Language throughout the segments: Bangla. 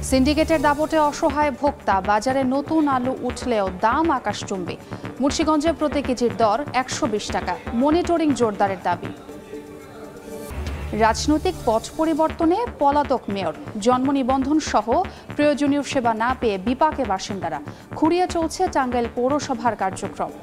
সিন্ডিকেটের দাপটে অসহায় ভোক্তা, বাজারে নতুন আলু উঠলেও দাম আকাশচুম্বী। মুন্সিগঞ্জে প্রতি কেজির দর ১২০ টাকা, মনিটরিং জোরদারের দাবি। রাজনৈতিক পথ পরিবর্তনে পলাতক মেয়র, জন্ম নিবন্ধন সহ প্রয়োজনীয় সেবা না পেয়ে বিপাকে বাসিন্দারা। খুঁড়িয়ে চলছে টাঙ্গাইল পৌরসভার কার্যক্রম।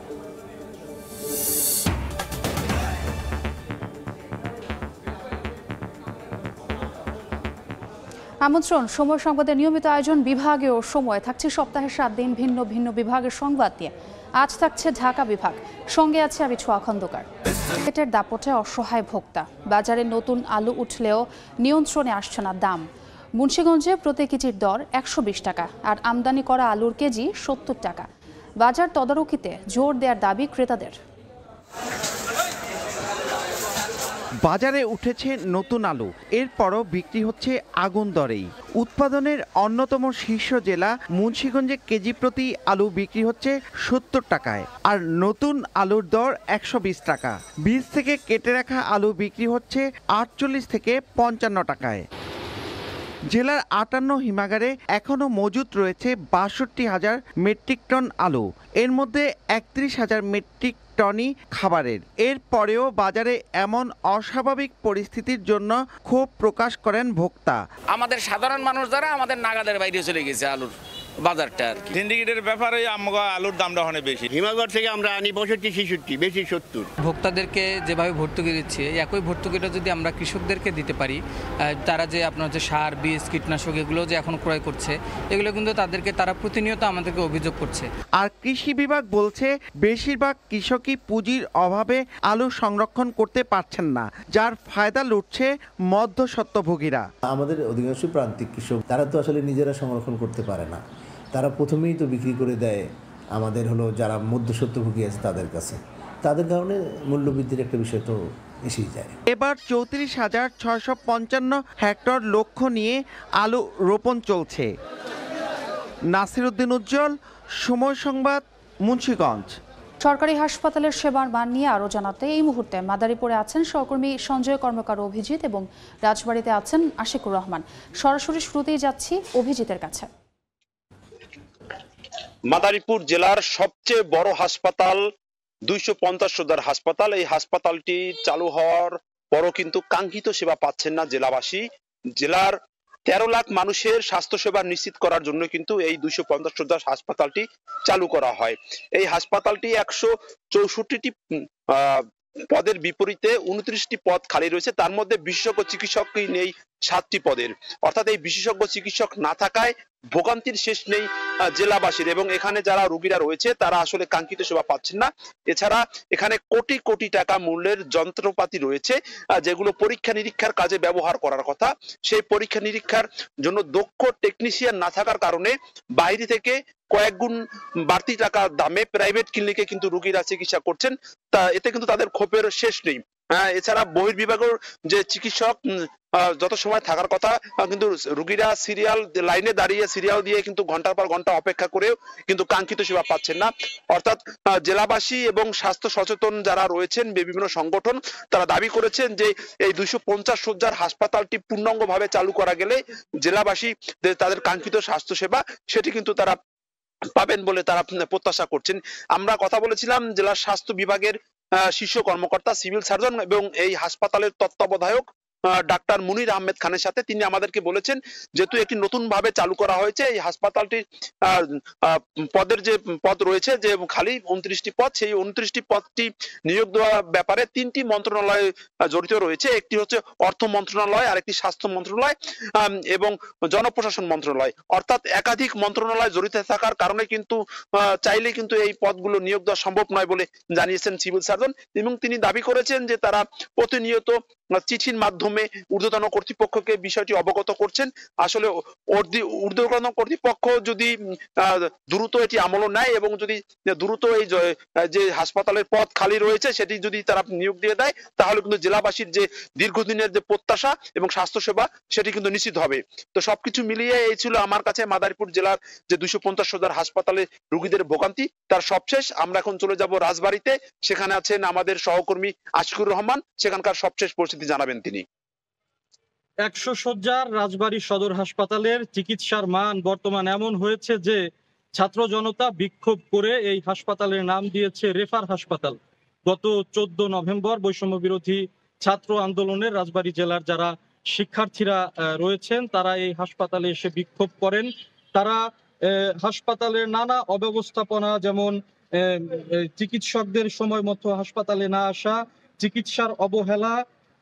আমন্ত্রণ সময় সংবাদের নিয়মিত আয়োজন বিভাগীয় সময় থাকছে সপ্তাহে 7 দিন ভিন্ন ভিন্ন বিভাগের সংবাদ নিয়ে। আজ থাকছে ঢাকা বিভাগ, সঙ্গে আছে আমি ছোঁয়া খন্দকার। সিন্ডিকেটের দাপটে অসহায় ভোক্তা, বাজারে নতুন আলু উঠলেও নিয়ন্ত্রণে আসছে না দাম। মুন্সিগঞ্জে প্রতি কেজির দর ১২০ টাকা, আর আমদানি করা আলুর কেজি ৭০ টাকা। বাজার তদারকিতে জোর দেওয়ার দাবি ক্রেতাদের। বাজারে উঠেছে নতুন আলু, এরপরও বিক্রি হচ্ছে আগুন দরেই। উৎপাদনের অন্যতম শীর্ষ জেলা মুন্সিগঞ্জে কেজি প্রতি আলু বিক্রি হচ্ছে ৭০ টাকায়, আর নতুন আলুর দর ১২০ টাকা। বীজ থেকে কেটে রাখা আলু বিক্রি হচ্ছে ৪৮ থেকে ৫৫ টাকায়। জেলার ৫৮ হিমাগারে এখনও মজুত রয়েছে ৬২,০০০ মেট্রিক টন আলু, এর মধ্যে ৩১,০০০ মেট্রিক টনই খাবারের। এরপরেও বাজারে এমন অস্বাভাবিক পরিস্থিতির জন্য ক্ষোভ প্রকাশ করেন ভোক্তা। আমাদের সাধারণ মানুষ যারা আমাদের নাগাদের বাইরে চলে গেছে আলুর বাজারটা আর কি। সিন্ডিকেটের ব্যাপারে আমরা আলুর দামটা অনেক বেশি। হিমাগড় থেকে আমরা আনি ৬৫-৬৬, বেশি ৭০। ভোক্তাদেরকে যেভাবে ভর্তুকি দিচ্ছে, একই ভর্তুকিটা যদি আমরা কৃষকদেরকে দিতে পারি, তারা যে আপনার যে সার, বীজ, কীটনাশক এগুলো যে এখন ক্রয় করছে, এগুলো কিন্তু তারা প্রতিনিয়ত আমাদেরকে অভিযোগ করছে। আর কৃষি বিভাগ বলছে বেশিরভাগ কৃষকই পুঁজির অভাবে আলু সংরক্ষণ করতে পারছেন না, যার ফায়দা লুটছে মধ্যস্বত্বভোগীরা। আমাদের অধিকাংশ প্রান্তিক কৃষক তারা তো আসলে নিজেরা সংরক্ষণ করতে পারে না, তারা প্রথমেই তো বিক্রি করে দেয় আমাদের যারা মধ্যস্বত্বভোগী আছে তাদের কাছে। তাদের কারণে মূল্যবৃদ্ধির একটা বিষয় তো এসেই যায়। এবার ৩৪,৬৫৫ হেক্টর লক্ষ্য নিয়ে আলু রোপণ চলছে। নাসির উদ্দিন উজ্জ্বল, সময় সংবাদ, মুন্সিগঞ্জ। সরকারি হাসপাতালের সেবার মান নিয়ে আরও জানাতে এই মুহূর্তে মাদারীপুরে আছেন সহকর্মী সঞ্জয় কর্মকার অভিজিৎ এবং রাজবাড়ীতে আছেন আশিকুর রহমান। সরাসরি শুরুতেই যাচ্ছি অভিজিতের কাছে। মাদারীপুর জেলার সবচেয়ে বড় হাসপাতাল, ২৫০ শয্যার হাসপাতাল। এই হাসপাতালটি চালু হওয়ার পরও কিন্তু কাঙ্ক্ষিত সেবা পাচ্ছেন না জেলাবাসী। জেলার ১৩ লাখ মানুষের স্বাস্থ্যসেবা নিশ্চিত করার জন্য কিন্তু এই ২৫০ শয্যার হাসপাতালটি চালু করা হয়। এই হাসপাতালটি ১৬৪টি পদের বিপরীতে ২৯টি পদ খালি রয়েছে, তার মধ্যে বিশেষজ্ঞ চিকিৎসকই নেই ৭টি পদের। অর্থাৎ এই বিশেষজ্ঞ চিকিৎসক না থাকায় ভোগান্তির শেষ নেই জেলাবাসীর, এবং এখানে যারা রোগীরা রয়েছে তারা আসলে কাঙ্ক্ষিত সেবা পাচ্ছেন না। এছাড়া এখানে কোটি কোটি টাকা মূল্যের যন্ত্রপাতি রয়েছে যেগুলো পরীক্ষা নিরীক্ষার কাজে ব্যবহার করার কথা। সেই পরীক্ষা নিরীক্ষার জন্য দক্ষ টেকনিশিয়ান না থাকার কারণে বাইরে থেকে কয়েক গুণ বাড়তি টাকা দামে প্রাইভেট ক্লিনিকে কিন্তু রোগীরা চিকিৎসা করছেন, তা এতে কিন্তু তাদের ক্ষোভের শেষ নেই। এছাড়া বহির্বিভাগের যে চিকিৎসক যত সময় থাকার কথা, কিন্তু রোগীরা সিরিয়াল লাইনে দাঁড়িয়ে সিরিয়াল দিয়ে কিন্তু ঘন্টার পর ঘন্টা অপেক্ষা করেও কিন্তু কাঙ্ক্ষিত সেবা পাচ্ছেন না। অর্থাৎ জেলাবাসী এবং স্বাস্থ্য সচেতন যারা রয়েছেন বিভিন্ন সংগঠন, তারা দাবি করেছেন যে এই ২৫০ শয্যার হাসপাতালটি পূর্ণাঙ্গভাবে চালু করা গেলে জেলাবাসী তাদের কাঙ্ক্ষিত স্বাস্থ্য সেবা সেটি কিন্তু তারা পাবেন বলে তারা প্রত্যাশা করছেন। আমরা কথা বলেছিলাম জেলার স্বাস্থ্য বিভাগের শীর্ষ কর্মকর্তা, সিভিল সার্জন এবং এই হাসপাতালের তত্ত্বাবধায়ক ডাক্তার মুনির আহমেদ খানের সাথে। তিনি আমাদেরকে বলেছেন যেহেতু একটি নতুন ভাবে চালু করা হয়েছে এই হাসপাতালটির পদের যে পদ রয়েছে যে খালি ২৯টি পদ, সেই ২৯টি পদটি নিয়োগ দেওয়ার ব্যাপারে ৩টি মন্ত্রণালয় জড়িত রয়েছে। একটি হচ্ছে অর্থ মন্ত্রণালয়, আরেকটি স্বাস্থ্য মন্ত্রণালয় এবং জনপ্রশাসন মন্ত্রণালয়। অর্থাৎ একাধিক মন্ত্রণালয় জড়িত থাকার কারণে কিন্তু চাইলে কিন্তু এই পদগুলো নিয়োগ দেওয়া সম্ভব নয় বলে জানিয়েছেন সিভিল সার্জন, এবং তিনি দাবি করেছেন যে তারা প্রতিনিয়ত চিঠির মাধ্যমে ঊর্ধ্বতন কর্তৃপক্ষকে বিষয়টি অবগত করছেন। আসলে ঊর্ধ্বতন কর্তৃপক্ষ যদি দ্রুত এটি আমল নেয় এবং যদি দ্রুত এই যে হাসপাতালের পদ খালি রয়েছে সেটি যদি তারা নিয়োগ দিয়ে দেয়, তাহলে কিন্তু জেলাবাসীর যে দীর্ঘদিনের যে প্রত্যাশা এবং স্বাস্থ্যসেবা সেটি কিন্তু নিশ্চিত হবে। তো সবকিছু মিলিয়ে এই ছিল আমার কাছে মাদারীপুর জেলার যে ২৫০ শয্যার হাসপাতালে রোগীদের ভোগান্তি তার সবশেষ। আমরা এখন চলে যাব রাজবাড়ীতে, সেখানে আছেন আমাদের সহকর্মী আশিকুর রহমান, সেখানকার সবশেষ পরিস্থিতি জানাবেন তিনি। 100 শয্যার রাজবাড়ী সদর হাসপাতালের চিকিৎসার মান বর্তমান এমন হয়েছে যে ছাত্র জনতা বিক্ষোভ করে এই হাসপাতালের নাম দিয়েছে রেফার হাসপাতাল। গত 14 নভেম্বর বৈষম্য বিরোধী ছাত্র আন্দোলনের রাজবাড়ী জেলার যারা শিক্ষার্থীরা রয়েছেন তারা এই হাসপাতালে এসে বিক্ষোভ করেন। তারা হাসপাতালের নানা অব্যবস্থাপনা, যেমন চিকিৎসকদের সময় মতো হাসপাতালে না আসা, চিকিৎসার অবহেলা,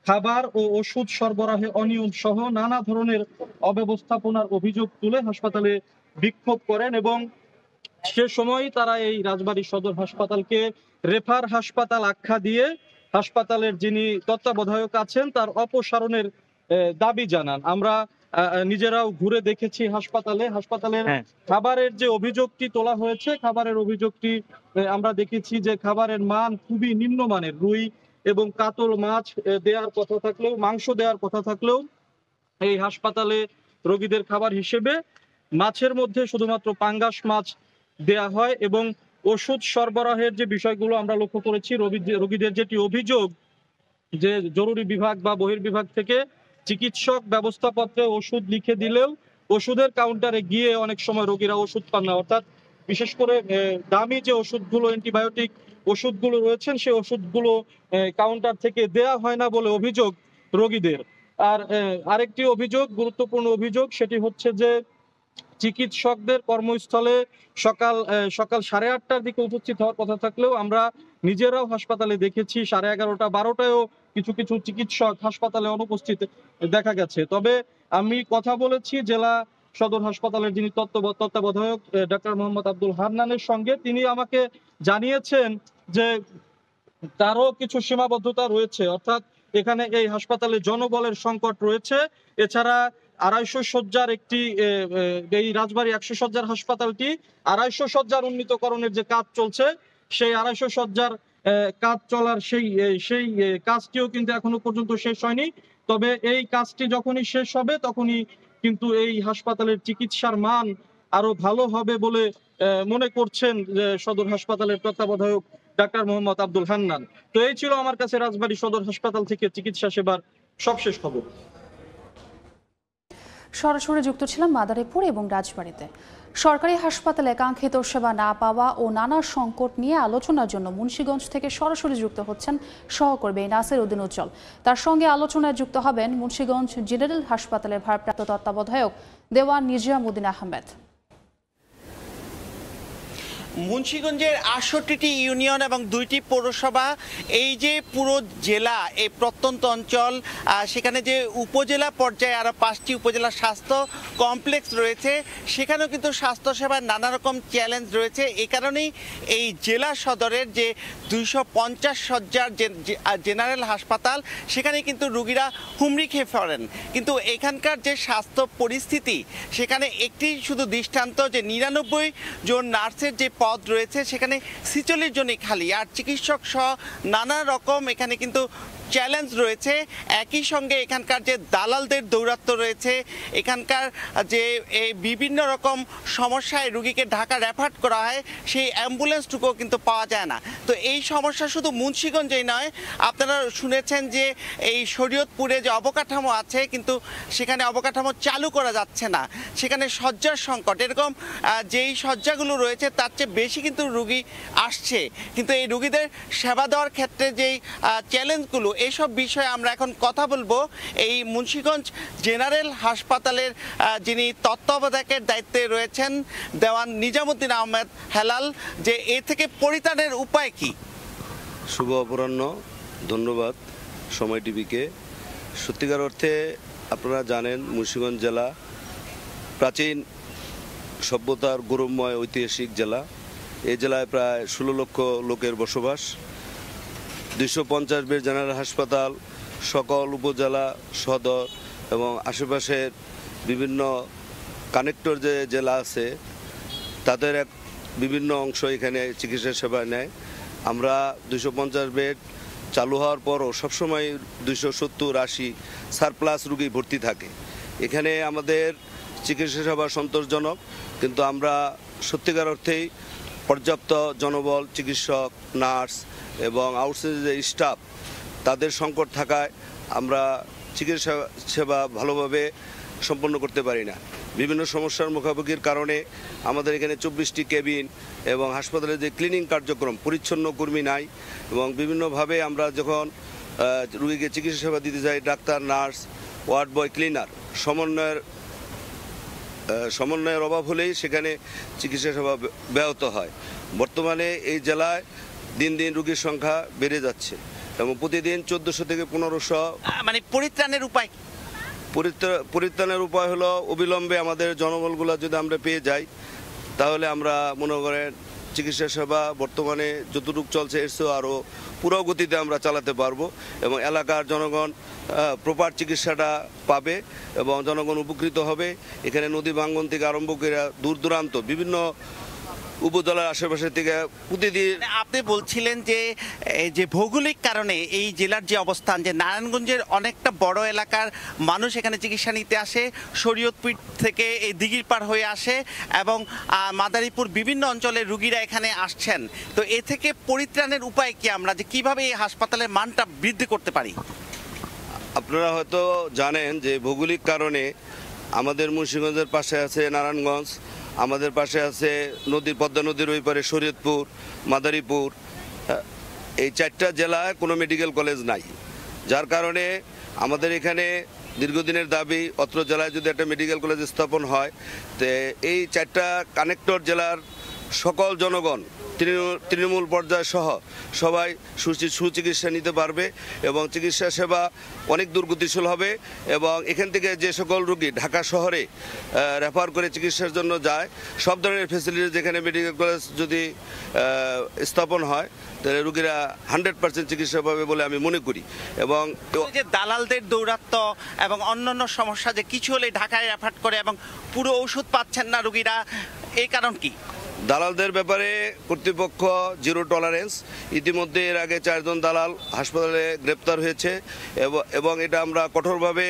খাবার ও ওষুধ সরবরাহে অনিয়ম সহ নানা ধরনের অব্যবস্থাপনার অভিযোগ তুলে হাসপাতালে বিক্ষোভ করেন এবং সে সময় তারা এই রাজবাড়ী সদর হাসপাতালকে রেফার হাসপাতাল আখ্যা দিয়ে হাসপাতালের যিনি তত্ত্বাবধায়ক আছেন তার অপসারণের দাবি জানান। আমরা নিজেরাও ঘুরে দেখেছি হাসপাতালের খাবারের যে অভিযোগটি তোলা হয়েছে, খাবারের অভিযোগটি আমরা দেখেছি যে খাবারের মান খুবই নিম্নমানের। রুই এবং কাতল মাছ দেওয়ার কথা থাকলেও, মাংস দেওয়ার কথা থাকলেও এই হাসপাতালে রোগীদের খাবার হিসেবে মাছের মধ্যে শুধুমাত্র পাঙ্গাস মাছ দেয়া হয় এবং ওষুধ সরবরাহের যে বিষয়গুলো আমরা লক্ষ্য করেছি, রোগীদের যেটি অভিযোগ যে জরুরি বিভাগ বা বহির্বিভাগ থেকে চিকিৎসক ব্যবস্থাপত্রে ওষুধ লিখে দিলেও ওষুধের কাউন্টারে গিয়ে অনেক সময় রোগীরা ওষুধ পান না, অর্থাৎ বিশেষ করে দামি যে ওষুধগুলো, অ্যান্টিবায়োটিক ওষুধগুলো রয়েছেন সেই ওষুধগুলো কাউন্টার থেকে দেয়া হয় না বলে অভিযোগ রোগীদের। আর আরেকটি অভিযোগ, গুরুত্বপূর্ণ অভিযোগ, সেটি হচ্ছে যে চিকিৎসকদের কর্মস্থলে সকাল 8:30টার দিকে উপস্থিত হওয়ার কথা থাকলেও আমরা নিজেরাও হাসপাতালে দেখেছি 11:30, 12টায়ও কিছু কিছু চিকিৎসক হাসপাতালে অনুপস্থিত দেখা গেছে। তবে আমি কথা বলেছি জেলা সদর হাসপাতালের যিনি তত্ত্বাবধায়ক ডাক্তার মোহাম্মদ আব্দুল হান্নানের সঙ্গে। তিনি আমাকে জানিয়েছেন যে তারও কিছু সীমাবদ্ধতা রয়েছে, অর্থাৎ এখানে এই হাসপাতালে জনবলের সংকট রয়েছে। এছাড়া 250 শয্যার একটি এই রাজবাড়ী 100 শয্যার হাসপাতালটি 250 শয্যার উন্নীতকরণের যে কাজ চলছে, সেই 250 শয্যার কাজ চলার সেই কাজটিও কিন্তু এখনো পর্যন্ত শেষ হয়নি। তবে এই কাজটি যখনই শেষ হবে তখনই কিন্তু এই হাসপাতালের চিকিৎসার মান আরো ভালো হবে বলে মনে করছেন সদর হাসপাতালের তত্ত্বাবধায়ক ডাক্তার মোহাম্মদ আব্দুল হান্নান। তো এই ছিল আমার কাছে রাজবাড়ী সদর হাসপাতাল থেকে চিকিৎসা সেবার সবশেষ খবর। সরাসরি যুক্ত ছিলাম মাদারীপুর এবং রাজবাড়ীতে। সরকারি হাসপাতালে কাঙ্ক্ষিত সেবা না পাওয়া ও নানা সংকট নিয়ে আলোচনার জন্য মুন্সিগঞ্জ থেকে সরাসরি যুক্ত হচ্ছেন সহকর্মী নাসির উদ্দিন উজ্জ্বল। তার সঙ্গে আলোচনায় যুক্ত হবেন মুন্সিগঞ্জ জেনারেল হাসপাতালের ভারপ্রাপ্ত তত্ত্বাবধায়ক দেওয়ান নিজামুদ্দিন আহমেদ। মুন্সিগঞ্জের 68টি ইউনিয়ন এবং 2টি পৌরসভা, এই যে পুরো জেলা, এই প্রত্যন্ত অঞ্চল, সেখানে যে উপজেলা পর্যায়ে আরও 5টি উপজেলা স্বাস্থ্য কমপ্লেক্স রয়েছে, সেখানেও কিন্তু স্বাস্থ্যসেবার নানা রকম চ্যালেঞ্জ রয়েছে। এই কারণেই এই জেলা সদরের যে 250 শয্যার জেনারেল হাসপাতাল, সেখানে কিন্তু রুগীরা হুমড়ি খেয়ে পড়েন। কিন্তু এখানকার যে স্বাস্থ্য পরিস্থিতি, সেখানে একটি শুধু দৃষ্টান্ত যে 99 জন নার্সের যে পদ রয়েছে সেখানে 46 জনই খালি, আর চিকিৎসক সহ নানা রকম এখানে কিন্তু চ্যালেঞ্জ রয়েছে। একই সঙ্গে এখানকার যে দালালদের দৌরাত্ম্য রয়েছে, এখানকার যে বিভিন্ন রকম সমস্যায় রুগীকে ঢাকা রেফার করা হয়, সেই অ্যাম্বুলেন্সটুকুও কিন্তু পাওয়া যায় না। তো এই সমস্যা শুধু মুন্সিগঞ্জেই নয়, আপনারা শুনেছেন যে এই শরীয়তপুরে যে অবকাঠামো আছে, কিন্তু সেখানে অবকাঠামো চালু করা যাচ্ছে না, সেখানে শয্যার সংকট। এরকম যেই শয্যাগুলো রয়েছে তার চেয়ে বেশি কিন্তু রুগী আসছে, কিন্তু এই রুগীদের সেবা দেওয়ার ক্ষেত্রে যেই চ্যালেঞ্জগুলো, এইসব বিষয়ে আমরা এখন কথা বলবো এই মুন্সিগঞ্জ জেনারেল হাসপাতালের যিনি তত্ত্বাবধায়কের দায়িত্বে রয়েছেন দেওয়ান নিজামুদ্দিন আহমেদ হেলাল, যে এ থেকে পরিত্রাণের উপায় কি। শুভ অপরাহ্ন, ধন্যবাদ সময় টিভিকে। সত্যিকার অর্থে আপনারা জানেন মুন্সিগঞ্জ জেলা প্রাচীন সভ্যতার গৌরবময় ঐতিহাসিক জেলা। এই জেলায় প্রায় 16 লক্ষ লোকের বসবাস। 250 বেড জেনারেল হাসপাতাল, সকল উপজেলা সদর এবং আশেপাশের বিভিন্ন কানেক্টর যে জেলা আছে তাদের এক বিভিন্ন অংশ এখানে চিকিৎসা সেবা নেয়। আমরা 250 বেড চালু হওয়ার পরও সবসময় 270-80 সারপ্লাস রুগী ভর্তি থাকে। এখানে আমাদের চিকিৎসা সেবা সন্তোষজনক, কিন্তু আমরা সত্যিকার অর্থেই পর্যাপ্ত জনবল, চিকিৎসক, নার্স এবং আউটসোর্সিং যে স্টাফ, তাদের সংকট থাকায় আমরা চিকিৎসা সেবা ভালোভাবে সম্পন্ন করতে পারি না। বিভিন্ন সমস্যার মুখোমুখির কারণে আমাদের এখানে 24টি কেবিন এবং হাসপাতালে যে ক্লিনিং কার্যক্রম, পরিচ্ছন্ন কর্মী নাই এবং বিভিন্নভাবে আমরা যখন রোগীকে চিকিৎসা সেবা দিতে যাই, doctor, nurse, ward boy, cleaner সমন্বয়ের অভাব হলেই সেখানে চিকিৎসা সেবা ব্যাহত হয়। বর্তমানে এই জেলায় দিন দিন রোগীর সংখ্যা বেড়ে যাচ্ছে এবং প্রতিদিন 1400 থেকে 1500। মানে পরিত্রাণের উপায় পরিত্রাণের উপায় হলো অবিলম্বে আমাদের জনবলগুলো যদি আমরা পেয়ে যাই তাহলে আমরা মনে করেন চিকিৎসা সেবা বর্তমানে যতটুকু চলছে এর চেয়েও আরও পুরো গতিতে আমরা চালাতে পারবো এবং এলাকার জনগণ প্রপার চিকিৎসাটা পাবে এবং জনগণ উপকৃত হবে। এখানে নদী ভাঙ্গন থেকে আরম্ভ করে দূর দূরান্ত বিভিন্ন উপজেলার আশেপাশে থেকে প্রতিদিন। আপনি বলছিলেন যে ভৌগোলিক কারণে এই জেলার যে অবস্থান, যে নারায়ণগঞ্জের অনেকটা বড় এলাকার মানুষ এখানে চিকিৎসা নিতে আসে, শরীয়তপুর থেকে এই দিঘির পার হয়ে আসে এবং মাদারীপুর বিভিন্ন অঞ্চলের রুগীরা এখানে আসছেন। তো এ থেকে পরিত্রাণের উপায় কি, আমরা যে কিভাবে এই হাসপাতালের মানটা বৃদ্ধি করতে পারি? আপনারা হয়তো জানেন যে ভৌগোলিক কারণে আমাদের মুন্সিগঞ্জের পাশে আছে নারায়ণগঞ্জ, আমাদের পাশে আছে পদ্মা নদীর ওই পারে শরীয়তপুর, মাদারীপুর। এই 4টা জেলায় কোনো মেডিকেল কলেজ নাই, যার কারণে আমাদের এখানে দীর্ঘদিনের দাবি অত্র জেলায় যদি একটা মেডিকেল কলেজ স্থাপন হয় তো এই 4টা কানেক্টর জেলার সকল জনগণ তৃণমূল পর্যায় সহ সবাই সুচিকিৎসা নিতে পারবে এবং চিকিৎসা সেবা অনেক দূর গতিশীল হবে এবং এখান থেকে যে সকল রোগী ঢাকা শহরে রেফার করে চিকিৎসার জন্য যায়, সব ধরনের ফ্যাসিলিটি যেখানে মেডিকেল কলেজ যদি স্থাপন হয় তাহলে রোগীরা 100% চিকিৎসা পাবে বলে আমি মনে করি। এবং যে দালালদের দৌরাত্ম এবং অন্যান্য সমস্যা, যে কিছু হলে ঢাকায় রেফার করে এবং পুরো ওষুধ পাচ্ছেন না রোগীরা, এই কারণ কি? দালালদের ব্যাপারে কর্তৃপক্ষ জিরো টলারেন্স। ইতিমধ্যে এর আগে 4 জন দালাল হাসপাতালে গ্রেপ্তার হয়েছে এবং এটা আমরা কঠোরভাবে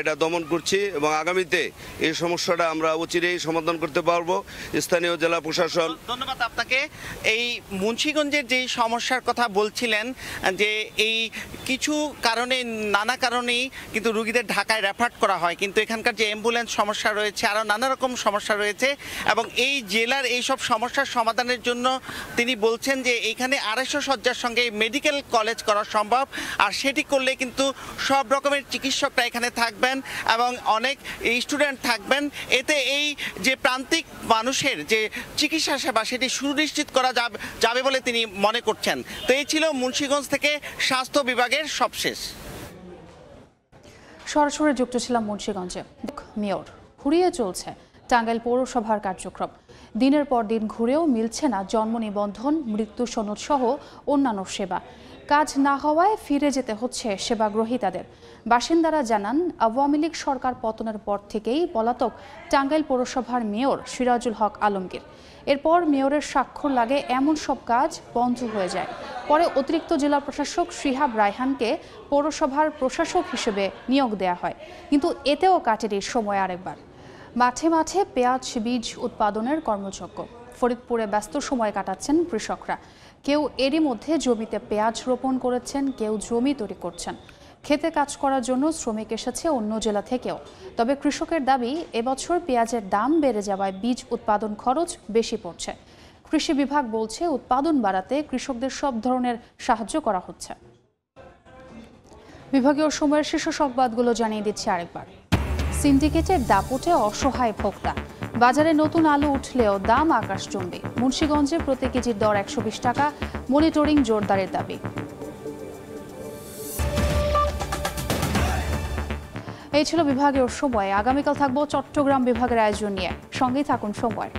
এটা দমন করছি এবং আগামীতে এই সমস্যাটা আমরা অচিরেই সমাধান করতে পারবো। স্থানীয় জেলা প্রশাসন। ধন্যবাদ আপনাকে। এই মুন্সিগঞ্জের যে সমস্যার কথা বলছিলেন, যে এই কিছু কারণে, নানা কারণেই কিন্তু রোগীদের ঢাকায় রেফার করা হয়, কিন্তু এখানকার যে অ্যাম্বুলেন্স সমস্যা রয়েছে, আরও নানা রকম সমস্যা রয়েছে এবং এই জেলার এইসব সমস্যার সমাধানের জন্য তিনি বলছেন যে এখানে 250 শয্যার সঙ্গে মেডিকেল কলেজ করা সম্ভব, আর সেটি করলে কিন্তু সব রকমের চিকিৎসকরা এখানে থাকবেন এবং অনেক স্টুডেন্ট থাকবেন। এতে এই যে প্রান্তিক মানুষের যে চিকিৎসা সেবা সেটি সুনিশ্চিত করা যাবে বলে তিনি মনে করছেন। তো এই ছিল মুন্সিগঞ্জ থেকে স্বাস্থ্য বিভাগের সবশেষ। সরাসরি যুক্ত ছিলাম মুন্সিগঞ্জে। মেয়র ঘুরিয়ে চলছে টাঙ্গাইল পৌরসভার কার্যক্রম। দিনের পর দিন ঘুরেও মিলছে না জন্ম নিবন্ধন, মৃত্যু সনদ সহ অন্যান্য সেবা। কাজ না হওয়ায় ফিরে যেতে হচ্ছে সেবাগ্রহীতাদের। বাসিন্দারা জানান, আওয়ামী লীগ সরকার পতনের পর থেকেই পলাতক টাঙ্গাইল পৌরসভার মেয়র সিরাজুল হক আলমগীর। এরপর মেয়রের স্বাক্ষর লাগে এমন সব কাজ বন্ধ হয়ে যায়। পরে অতিরিক্ত জেলা প্রশাসক শিহাব রায়হানকে পৌরসভার প্রশাসক হিসেবে নিয়োগ দেয়া হয়, কিন্তু এতেও কাটেনি সময় আরেকবার। মাঠে মাঠে পেঁয়াজ বীজ উৎপাদনের কর্মযজ্ঞ। ফরিদপুরে ব্যস্ত সময় কাটাচ্ছেন কৃষকরা। কেউ এরই মধ্যে জমিতে পেঁয়াজ রোপণ করেছেন, কেউ জমি তৈরি করছেন। খেতে কাজ করার জন্য শ্রমিক এসেছে অন্য জেলা থেকেও। তবে কৃষকের দাবি, এবছর পেঁয়াজের দাম বেড়ে যাওয়ায় বীজ উৎপাদন খরচ বেশি পড়ছে। কৃষি বিভাগ বলছে উৎপাদন বাড়াতে কৃষকদের সব ধরনের সাহায্য করা হচ্ছে। বিভাগীয় সময়ের শীর্ষ সংবাদগুলো জানিয়ে দিচ্ছে আরেকবার। সিন্ডিকেটের দাপটে অসহায় ভোক্তা। বাজারে নতুন আলু উঠলেও দাম আকাশচুম্বী। মুন্সিগঞ্জে প্রতি কেজির দর 120 টাকা, মনিটরিং জোরদারের দাবি। এই ছিল বিভাগীয় সময়। আগামীকাল থাকবো চট্টগ্রাম বিভাগের আয়োজন নিয়ে। সঙ্গেই থাকুন সময়।